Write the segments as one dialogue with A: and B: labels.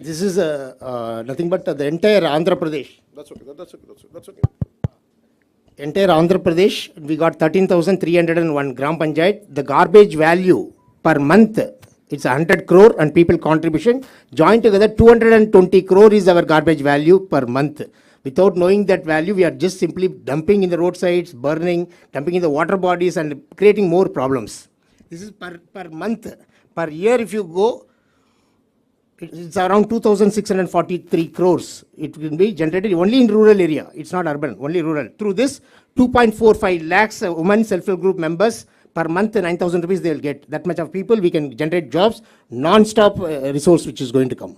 A: This is nothing but the entire Andhra Pradesh.
B: That's okay.
A: Entire Andhra Pradesh, we got 13,301 Gram Panchayat. The garbage value per month, it's 100 crore and people contribution. Joined together, 220 crore is our garbage value per month. Without knowing that value, we are just simply dumping in the roadsides, burning, dumping in the water bodies and creating more problems. This is per month. Per year, if you go, it's around 2,643 crores. It will be generated only in rural area. It's not urban, only rural. Through this, 2.45 lakhs women self-help group members per month, 9,000 rupees they will get. That much of people, we can generate jobs, non-stop resource which is going to come.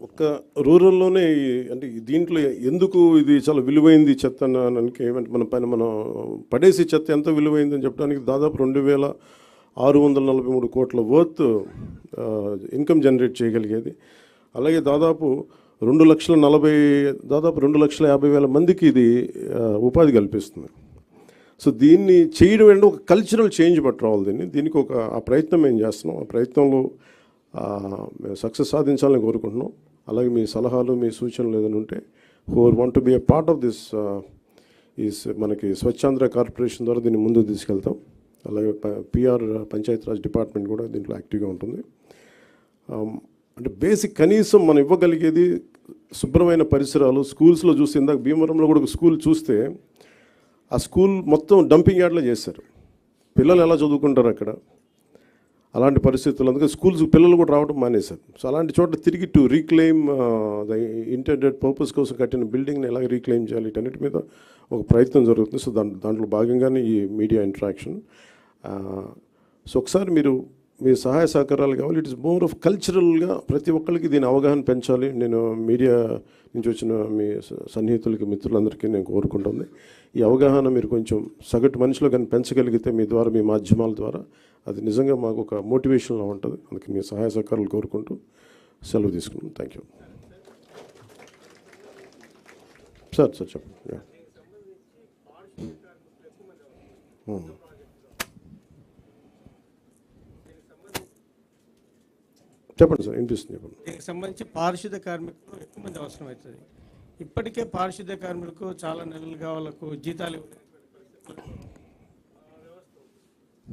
B: ఒక్క రూరల్లోనే అంటే దీంట్లో ఎందుకు ఇది చాలా విలువైంది చెత్త అనడానికి ఏమంటే మన పైన మనం పడేసి చెత్త ఎంత విలువైందని చెప్పడానికి దాదాపు 2,643 కోట్ల వర్త్ ఇన్కమ్ జనరేట్ చేయగలిగేది. అలాగే దాదాపు 2,50,000 మందికి ఇది ఉపాధి కల్పిస్తుంది. సో దీన్ని చేయడం అంటే ఒక కల్చరల్ చేంజ్ పట్టుకోవాలి. దీనికి ఆ ప్రయత్నం మేము చేస్తున్నాం. ఆ ప్రయత్నంలో సక్సెస్ సాధించాలని కోరుకుంటున్నాం. అలాగే మీ సలహాలు మీ సూచనలు ఏదైనా ఉంటే who want to be a part of this మనకి స్వచ్ఛాంధ్ర కార్పొరేషన్ ద్వారా దీన్ని ముందుకు తీసుకెళ్తాం. అలాగే పిఆర్ పంచాయతీరాజ్ డిపార్ట్మెంట్ కూడా దీంట్లో యాక్టివ్గా ఉంటుంది. అంటే బేసిక్ కనీసం మనం ఇవ్వగలిగేది శుభ్రమైన పరిసరాలు. స్కూల్స్లో చూస్తే ఇందాక భీమవరంలో కూడా ఒక స్కూల్ చూస్తే ఆ స్కూల్ మొత్తం డంపింగ్ యార్డ్లో చేశారు. పిల్లలు ఎలా చదువుకుంటారు అక్కడ? అలాంటి పరిస్థితులు, అందుకే స్కూల్స్ పిల్లలు కూడా రావడం మానేశారు. సో అలాంటి చోట తిరిగి to reclaim the intended purpose కోసం కట్టిన బిల్డింగ్ని ఎలా రీక్లెయిమ్ చేయాలి, వీటన్నిటి మీద ఒక ప్రయత్నం జరుగుతుంది. సో దాంట్లో భాగంగానే ఈ మీడియా ఇంటరాక్షన్. సో ఒకసారి మీరు మీ సహాయ సహకారాలు కావాలి. ఇట్ ఇస్ మోర్ ఆఫ్ కల్చరల్గా ప్రతి ఒక్కరికి దీని అవగాహన పెంచాలి. నేను మీడియా నుంచి వచ్చిన మీ సన్నిహితులకి మిత్రులందరికీ నేను కోరుకుంటుంది ఈ అవగాహన మీరు కొంచెం సగటు మనిషిలో కానీ పెంచగలిగితే మీ ద్వారా, మీ మాధ్యమాల ద్వారా, అది నిజంగా మాకు ఒక మోటివేషన్లా ఉంటుంది. అందుకే మీ సహాయ సహకారాలు కోరుకుంటూ సెలవు తీసుకున్నాను. Thank you sir. చెప్పండి. చెప్పండి సార్, వినిపిస్తుంది. చెప్పండి.
C: దీనికి సంబంధించి పారిశుద్ధ కార్మికులు ఎక్కువ మంది అవసరం అవుతుంది. ఇప్పటికే పారిశుద్ధ కార్మికులకు చాలా నెలలుగా వాళ్ళకు జీతాలు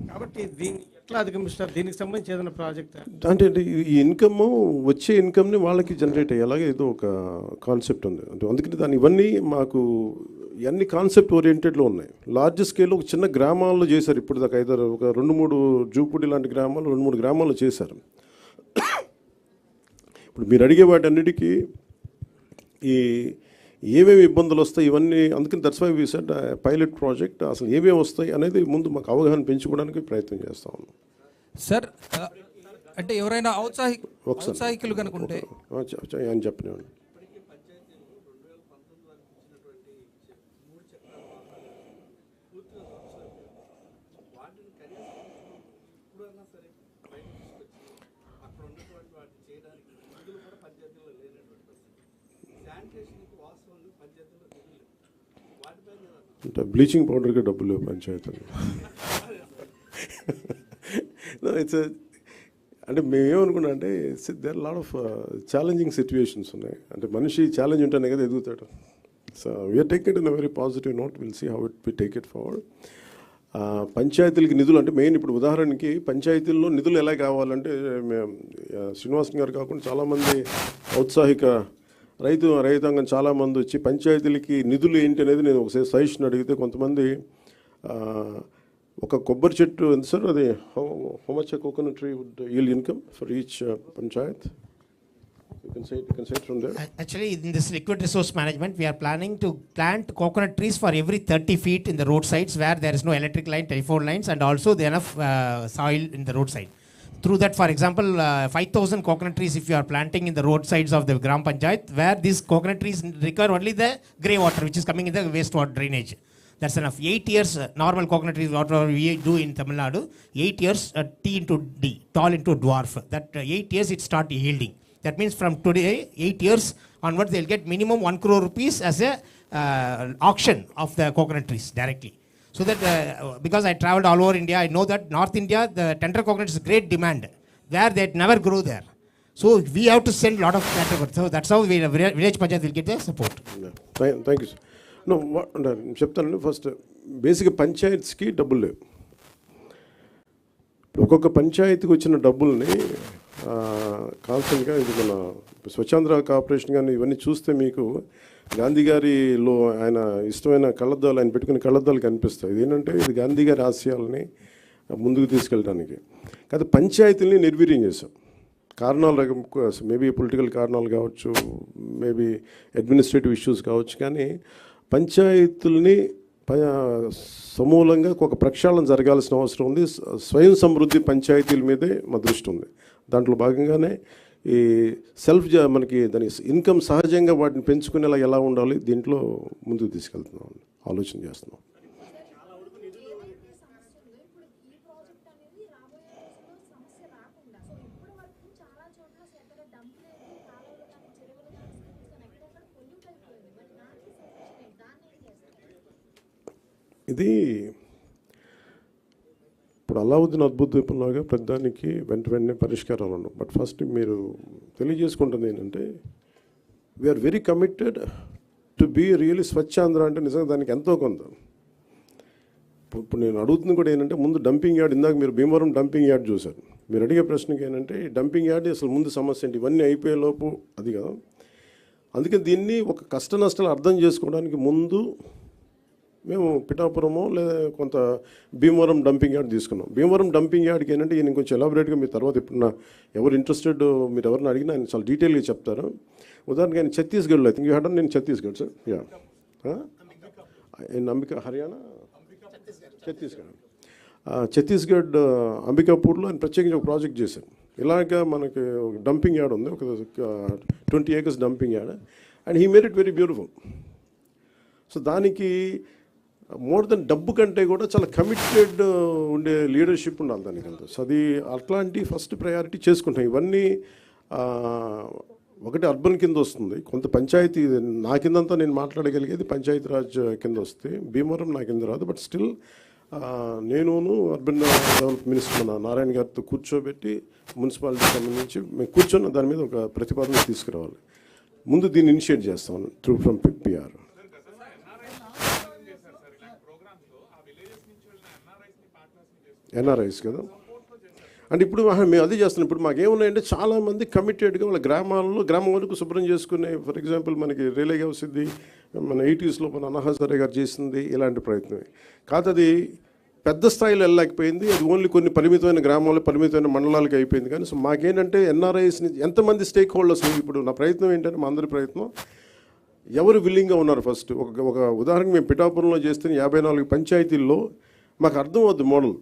C: కాబట్టి దీన్ని ఎట్లా అధిగమిస్తారు? దీనికి సంబంధించి ఏదైనా ప్రాజెక్ట్
B: అంటే ఈ ఇన్కమ్ వచ్చే ఇన్కమ్ని వాళ్ళకి జనరేట్ అయ్యేలాగా ఏదో ఒక కాన్సెప్ట్ ఉంది. అంటే అందుకని ఇవన్నీ మాకు ఇవన్నీ కాన్సెప్ట్ ఓరియంటెడ్లో ఉన్నాయి. లార్జ్ స్కేల్లో ఒక చిన్న గ్రామాల్లో చేశారు. ఇప్పుడు దాకా ఒక 2-3 జూపూడి లాంటి గ్రామాలు 2-3 గ్రామాల్లో చేశారు. ఇప్పుడు మీరు అడిగే వాటన్నిటికీ ఏమేమి ఇబ్బందులు వస్తాయి ఇవన్నీ, అందుకని that's why we said pilot project. అసలు ఏమేమి వస్తాయి అనేది ముందు మాకు అవగాహన పెంచుకోవడానికి ప్రయత్నం చేస్తా ఉన్నాం
D: సార్. అంటే ఎవరైనా ఔత్సాహికులు కనుకుంటే
B: అని చెప్పినాను. అంటే బ్లీచింగ్ పౌడర్కి డబ్బులు పంచాయతీలు. ఇట్స్ అంటే మేమేమనుకున్నా అంటే there lot of challenging situations ఉన్నాయి. అంటే మనిషి ఛాలెంజ్ ఉంటేనే కదా ఎదుగుతాడు. So we are take it in a very positive note. Will see how it we take it forward. పంచాయతీలకి నిధులు అంటే మెయిన్ ఇప్పుడు ఉదాహరణకి పంచాయతీల్లో నిధులు ఎలా కావాలంటే శ్రీనివాసన్ గారు కాకుండా చాలామంది ఔత్సాహిక రైతాంగం చాలామంది వచ్చి పంచాయతీలకి నిధులు ఏంటి అనేది నేను ఒకసారి సజెషన్ అడిగితే కొంతమంది ఒక కొబ్బరి చెట్టు ఎంత సార్ అది how much coconut tree would yield income for each panchayat? You can say it from there.
A: Actually, in this liquid resource management, we are planning to plant coconut trees for every 30 feet in the roadsides where there is no electric line, telephone lines, and also enough soil in the roadside. Through that, for example, 5,000 coconut trees if you are planting in the roadsides of the Gram Panchayat, where these coconut trees require only the grey water which is coming in the wastewater drainage. That's enough. 8 years normal coconut trees, whatever we do in Tamil Nadu, 8 years T into D, tall into dwarf. That 8 years it start yielding. That means from today, 8 years onwards, they'll get minimum 1 crore rupees as a auction of the coconut trees directly. So that because I traveled all over India, I know that North India, the tender coconut is great demand, where they never grow there. So we have to send a lot of categories. So that's how village panchayat will get the support.
B: Thank you sir no చెప్తానండి. First బేసిక్గా పంచాయత్స్కి డబ్బులు లేవు. ఇప్పుడు ఒక్కొక్క పంచాయతీకి వచ్చిన డబ్బుల్ని కాన్స్టెంట్గా ఇది మన స్వచ్ఛాంధ్ర కార్పొరేషన్ కానీ ఇవన్నీ చూస్తే మీకు గాంధీ గారిలో ఆయన ఇష్టమైన కళ్ళద్దాలు ఆయన పెట్టుకునే కళ్ళద్దాలు కనిపిస్తాయి. ఇది ఏంటంటే ఇది గాంధీ గారి ఆశయాలని ముందుకు తీసుకెళ్ళడానికి. కాదు పంచాయతీలని నిర్వీర్యం చేశాం. కారణాలు మేబీ పొలిటికల్ కారణాలు కావచ్చు, మేబీ అడ్మినిస్ట్రేటివ్ ఇష్యూస్ కావచ్చు, కానీ పంచాయతీలని సమూలంగా ఒక ప్రక్షాళన జరగాల్సిన అవసరం ఉంది. స్వయం సమృద్ధి పంచాయతీల మీదే మా దృష్టి ఉంది. దాంట్లో భాగంగానే ఈ మనకి దాని ఇన్కమ్ సహజంగా వాటిని పెంచుకునేలా ఎలా ఉండాలి దీంట్లో ముందుకు తీసుకెళ్తున్నాం, ఆలోచన చేస్తున్నాం. ఇది ఇప్పుడు అలావుద్దీన్ అద్భుత దీపంలాగా ప్రతిదానికి వెంటనే పరిష్కారాలు ఉండవు. బట్ ఫస్ట్ మీరు తెలియజేసుకుంటుంది ఏంటంటే we're very committed to be really Swachhandhra. అంటే నిజంగా దానికి ఎంతో కొంత ఇప్పుడు నేను అడుగుతుంది కూడా ఏంటంటే ముందు డంపింగ్ యార్డ్, ఇందాక మీరు భీమవరం డంపింగ్ యార్డ్ చూశారు. మీరు అడిగే ప్రశ్నకి ఏంటంటే డంపింగ్ యార్డ్ అసలు ముందు సమస్య ఏంటి, ఇవన్నీ అయిపోయేలోపు అది కదా. అందుకని దీన్ని ఒక కష్ట నష్టాలు అర్థం చేసుకోవడానికి ముందు మేము పిఠాపురమో లేదా కొంత భీమవరం డంపింగ్ యార్డ్ తీసుకున్నాం. భీమవరం డంపింగ్ యార్డ్కి ఏంటంటే నేను కొంచెం ఎలాబరేట్గా మీ తర్వాత ఇప్పుడు ఎవరు ఇంట్రెస్టెడ్ మీరు ఎవరిని అడిగినా ఆయన చాలా డీటెయిల్గా చెప్తారు. ఉదాహరణకి ఆయన ఛత్తీస్గఢ్లో ఐ థింక్ యూ హ్యాడ్ నేను ఛత్తీస్గఢ్ సార్ అంబికా హర్యానా ఛత్తీస్గఢ్ అంబికాపూర్లో ఆయన ప్రత్యేకించి ఒక ప్రాజెక్ట్ చేశారు. ఇలాగ మనకి డంపింగ్ యార్డ్ ఉంది, ఒక 20 acres dumping yard, and he made it very beautiful. So దానికి మోర్ దెన్ డబ్బు కంటే కూడా చాలా కమిటెడ్ ఉండే లీడర్షిప్ ఉండాలి దానికి అంతా. సో అది అట్లాంటి ఫస్ట్ ప్రయారిటీ చేసుకుంటాం. ఇవన్నీ ఒకటి అర్బన్ కింద వస్తుంది, కొంత పంచాయతీ నా కిందంతా నేను మాట్లాడగలిగేది పంచాయతీ రాజ్ కింద వస్తే, భీమవరం నా కింద రాదు. బట్ స్టిల్ నేనును అర్బన్ డెవలప్ మినిస్టర్ మన నారాయణ గారితో కూర్చోబెట్టి మున్సిపాలిటీ సంబంధించి మేము కూర్చొని దాని మీద ఒక ప్రతిపాదన తీసుకురావాలి. ముందు దీన్ని ఇనిషియేట్ చేస్తాను త్రూ ఫ్రమ్ పిఆర్. ఎన్ఆర్ఐస్ కదా. అంటే ఇప్పుడు మేము అదే చేస్తున్నాం. ఇప్పుడు మాకేమున్నాయంటే చాలామంది కమిటెడ్గా వాళ్ళ గ్రామం వరకు శుభ్రం చేసుకునే, ఫర్ ఎగ్జాంపుల్ మనకి రిలే హౌస్ది మన 80s మన అన్నహాసరే గారు చేసింది ఇలాంటి ప్రయత్నమే కాదు. అది పెద్ద స్థాయిలో వెళ్ళలేకపోయింది. అది ఓన్లీ కొన్ని పరిమితమైన గ్రామాలు, పరిమితమైన మండలాలకి అయిపోయింది. కానీ సో మాకేంటంటే ఎన్ఆర్ఐస్ని ఎంతమంది స్టేక్ హోల్డర్స్, ఇప్పుడు నా ప్రయత్నం ఏంటంటే మా అందరి ప్రయత్నం ఎవరు విల్లింగ్గా ఉన్నారు. ఫస్ట్ ఒక ఉదాహరణకు మేము పిఠాపురంలో చేస్తే 54 పంచాయతీల్లో మాకు అర్థం అవుద్ది మోడల్.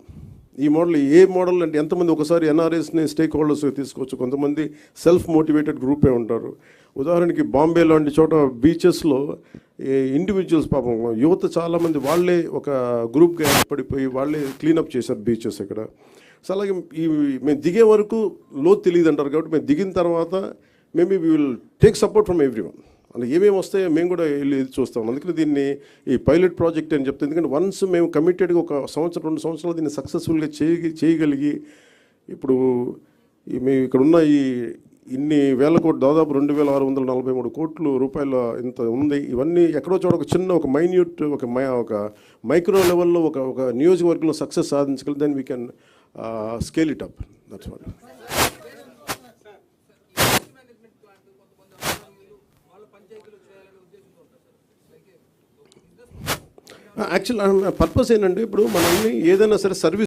B: ఈ మోడల్ ఏ మోడల్ అంటే ఎంతమంది ఒకసారి ఎన్ఆర్ఎస్ని స్టేక్ హోల్డర్స్ తీసుకోవచ్చు. కొంతమంది సెల్ఫ్ మోటివేటెడ్ గ్రూపే ఉంటారు. ఉదాహరణకి బాంబే లాంటి చోట బీచెస్లో ఇండివిజువల్స్ పాపం యువత చాలామంది వాళ్ళే ఒక గ్రూప్గా ఏర్పడిపోయి వాళ్ళే క్లీనప్ చేశారు బీచెస్ ఇక్కడ. సో అలాగే మేము దిగే వరకు లోతు తెలియదు అంటారు. కాబట్టి మేము దిగిన తర్వాత maybe we will take support from every one. అలా ఏమేమి వస్తాయో మేము కూడా వెళ్ళి చూస్తాం. అందుకని దీన్ని ఈ పైలట్ ప్రాజెక్ట్ అని చెప్తాం. ఎందుకంటే వన్స్ మేము కమిటెడ్గా ఒక సంవత్సరం 2 సంవత్సరాలు దీన్ని సక్సెస్ఫుల్గా చేయగలిగి ఇప్పుడు మేము ఇక్కడ ఉన్న ఇన్ని వేల కోట్లు, దాదాపు 2643 కోట్ల రూపాయల ఇంత ఉంది. ఇవన్నీ ఎక్కడో చోట ఒక చిన్న ఒక మైన్యూట్ ఒక మైక్రో లెవెల్లో ఒక నియోజకవర్గంలో సక్సెస్ సాధించగలిగి then we can scale it up. That's what. Actual purpose ఏంటంటే ఇప్పుడు మనల్ని ఏదైనా సరే సర్వీస్